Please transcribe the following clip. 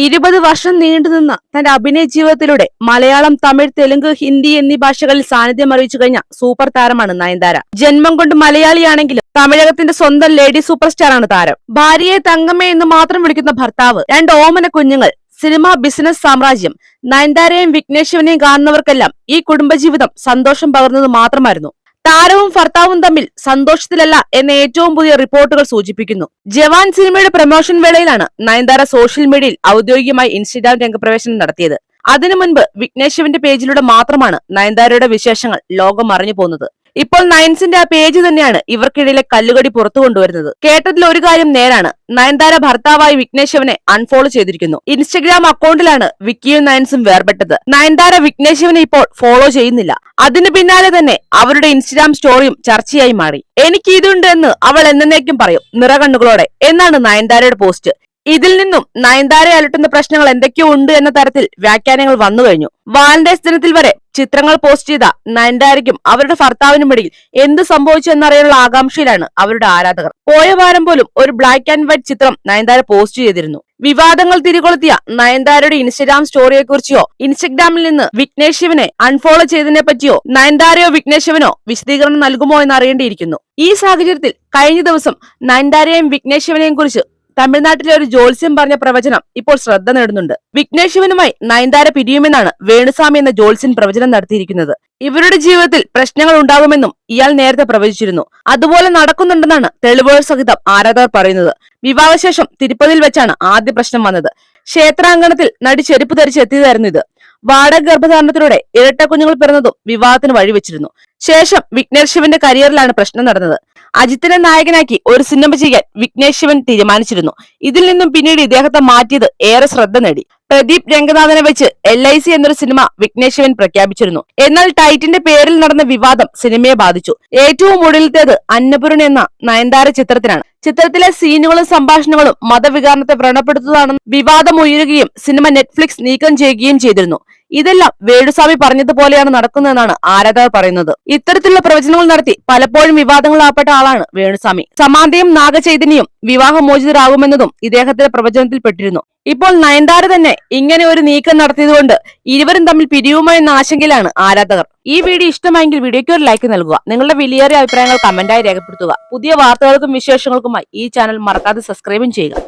20 വർഷം നീണ്ടുനിന്ന തന്റെ അഭിനയ ജീവിതത്തിലൂടെ മലയാളം, തമിഴ്, തെലുങ്ക്, ഹിന്ദി എന്നീ ഭാഷകളിൽ സാന്നിധ്യം അറിയിച്ചു കഴിഞ്ഞ സൂപ്പർ താരമാണ് നയൻതാര. ജന്മം കൊണ്ട് മലയാളിയാണെങ്കിലും തമിഴകത്തിന്റെ സ്വന്തം ലേഡി സൂപ്പർ സ്റ്റാറാണ് താരം. ഭാര്യയെ തങ്കമ്മ എന്ന് മാത്രം വിളിക്കുന്ന ഭർത്താവ്, 2 ഓമന കുഞ്ഞുങ്ങൾ, സിനിമ, ബിസിനസ് സാമ്രാജ്യം. നയൻതാരയെയും വിഘ്നേഷ് കാണുന്നവർക്കെല്ലാം ഈ കുടുംബജീവിതം സന്തോഷം പകർന്നത് മാത്രമായിരുന്നു. താരവും ഭർത്താവും തമ്മിൽ സന്തോഷത്തിലല്ല എന്ന ഏറ്റവും പുതിയ റിപ്പോർട്ടുകൾ സൂചിപ്പിക്കുന്നു. ജവാൻ സിനിമയുടെ പ്രമോഷൻ വേളയിലാണ് നയൻതാര സോഷ്യൽ മീഡിയയിൽ ഔദ്യോഗികമായി ഇൻസ്റ്റഗ്രാം രംഗപ്രവേശനം നടത്തിയത്. അതിനു മുൻപ് വിഘ്നേഷ് പേജിലൂടെ മാത്രമാണ് നയൻതാരയുടെ വിശേഷങ്ങൾ ലോകം അറിഞ്ഞു പോകുന്നത്. ഇപ്പോൾ നയൻസിന്റെ ആ പേജ് തന്നെയാണ് ഇവർക്കിടയിലെ കല്ലുകടി പുറത്തു കൊണ്ടുവരുന്നത്. കേട്ടതിൽ ഒരു കാര്യം നേരാണ്. നയൻതാര ഭർത്താവായി വിഘ്നേഷ് അൺഫോളോ ചെയ്തിരിക്കുന്നു. ഇൻസ്റ്റഗ്രാം അക്കൗണ്ടിലാണ് വിക്കിയും നയൻസും വേർപെട്ടത്. നയൻതാര വിഘ്നേഷ് ഇപ്പോൾ ഫോളോ ചെയ്യുന്നില്ല. അതിനു പിന്നാലെ തന്നെ അവരുടെ ഇൻസ്റ്റഗ്രാം സ്റ്റോറിയും ചർച്ചയായി മാറി. എനിക്ക് ഇതുണ്ട് എന്ന് അവൾ എന്നേക്കും പറയും നിറകണ്ണുകളോടെ എന്നാണ് നയൻതാരയുടെ പോസ്റ്റ്. ഇതിൽ നിന്നും നയൻതാരയെ അലട്ടുന്ന പ്രശ്നങ്ങൾ എന്തൊക്കെയോ ഉണ്ട് എന്ന തരത്തിൽ വ്യാഖ്യാനങ്ങൾ വന്നു കഴിഞ്ഞു. വാലന്റൈൻസ് ദിനത്തിൽ വരെ ചിത്രങ്ങൾ പോസ്റ്റ് ചെയ്ത നയൻതാരയ്ക്കും അവരുടെ ഭർത്താവിനും ഇടയിൽ എന്ത് സംഭവിച്ചു എന്നറിയാനുള്ള ആകാംക്ഷയിലാണ് അവരുടെ ആരാധകർ. പോയ വാരം പോലും ഒരു ബ്ലാക്ക് ആൻഡ് വൈറ്റ് ചിത്രം നയൻതാര പോസ്റ്റ് ചെയ്തിരുന്നു. വിവാദങ്ങൾ തിരികൊളുത്തിയ നയൻതാരയുടെ ഇൻസ്റ്റഗ്രാം സ്റ്റോറിയെ കുറിച്ചോ ഇൻസ്റ്റഗ്രാമിൽ നിന്ന് വിഘ്നേഷ് അൺഫോളോ ചെയ്തതിനെ പറ്റിയോ നയൻതാരയോ വിഘ്നേഷ് വിശദീകരണം നൽകുമോ എന്ന് അറിയേണ്ടിയിരിക്കുന്നു. ഈ സാഹചര്യത്തിൽ കഴിഞ്ഞ ദിവസം നയൻതാരയെയും വിഘ്നേഷ് കുറിച്ച് തമിഴ്നാട്ടിലെ ഒരു ജ്യോത്സ്യം പറഞ്ഞ പ്രവചനം ഇപ്പോൾ ശ്രദ്ധ നേടുന്നുണ്ട്. വിഘ്നേഷ് നയൻതാര പിരിയുമെന്നാണ് വേണുസ്വാമി എന്ന ജ്യോത്സ്യൻ പ്രവചനം നടത്തിയിരിക്കുന്നത്. ഇവരുടെ ജീവിതത്തിൽ പ്രശ്നങ്ങൾ ഉണ്ടാകുമെന്നും ഇയാൾ നേരത്തെ പ്രവചിച്ചിരുന്നു. അതുപോലെ നടക്കുന്നുണ്ടെന്നാണ് തെളിവുകൾ സഹിതം ആരാധകർ പറയുന്നത്. വിവാഹശേഷം തിരുപ്പതിയിൽ വെച്ചാണ് ആദ്യ പ്രശ്നം വന്നത്. ക്ഷേത്രാങ്കണത്തിൽ നടി ചെരുപ്പ് ധരിച്ചെത്തിയതായിരുന്നു ഇത്. വാടക ഗർഭധാരണത്തിലൂടെ ഇരട്ട കുഞ്ഞുങ്ങൾ പിറന്നതും വിവാഹത്തിന് വഴിവെച്ചിരുന്നു. ശേഷം വിഘ്നേഷ് കരിയറിലാണ് പ്രശ്നം നടന്നത്. അജിത്തിനെ നായകനാക്കി ഒരു സിനിമ ചെയ്യാൻ വിഘ്നേഷ് തീരുമാനിച്ചിരുന്നു. ഇതിൽ നിന്നും പിന്നീട് ഇദ്ദേഹത്തെ മാറ്റിയത് ഏറെ ശ്രദ്ധ നേടി. പ്രദീപ് രംഗനാഥനെ വെച്ച് LIC എന്നൊരു സിനിമ വിഘ്നേഷ് പ്രഖ്യാപിച്ചിരുന്നു. എന്നാൽ ടൈറ്റിന്റെ പേരിൽ നടന്ന വിവാദം സിനിമയെ ബാധിച്ചു. ഏറ്റവും ഒടുവിലത്തേത് അന്നപൂർണ എന്ന നയൻതാര ചിത്രത്തിനാണ്. ചിത്രത്തിലെ സീനുകളും സംഭാഷണങ്ങളും മതവികാരണത്തെ വ്രണപ്പെടുത്തുന്നതാണെന്ന് വിവാദം ഉയരുകയും സിനിമ നെറ്റ്ഫ്ലിക്സ് നീക്കം ചെയ്യുകയും ചെയ്തിരുന്നു. ഇതെല്ലാം വേണുസ്വാമി പറഞ്ഞതുപോലെയാണ് നടക്കുന്നതെന്നാണ് ആരാധകർ പറയുന്നത്. ഇത്തരത്തിലുള്ള പ്രവചനങ്ങൾ നടത്തി പലപ്പോഴും വിവാദങ്ങളാപ്പെട്ട ആളാണ് വേണുസ്വാമി. സമാന്തയും നാഗചൈതന്യയും വിവാഹമോചിതരാകുമെന്നതും ഇദ്ദേഹത്തിന്റെ പ്രവചനത്തിൽ പെട്ടിരുന്നു. ഇപ്പോൾ നയൻതാര തന്നെ ഇങ്ങനെ ഒരു നീക്കം നടത്തിയതുകൊണ്ട് ഇരുവരും തമ്മിൽ പിരിയുമോ എന്ന ആശങ്കയിലാണ് ആരാധകർ. ഈ വീഡിയോ ഇഷ്ടമായെങ്കിൽ വീഡിയോയ്ക്ക് ഒരു ലൈക്ക് നൽകുക. നിങ്ങളുടെ വിലയേറിയ അഭിപ്രായങ്ങൾ കമന്റായി രേഖപ്പെടുത്തുക. പുതിയ വാർത്തകൾക്കും വിശേഷങ്ങൾക്കുമായി ഈ ചാനൽ മറക്കാതെ സബ്സ്ക്രൈബും ചെയ്യുക.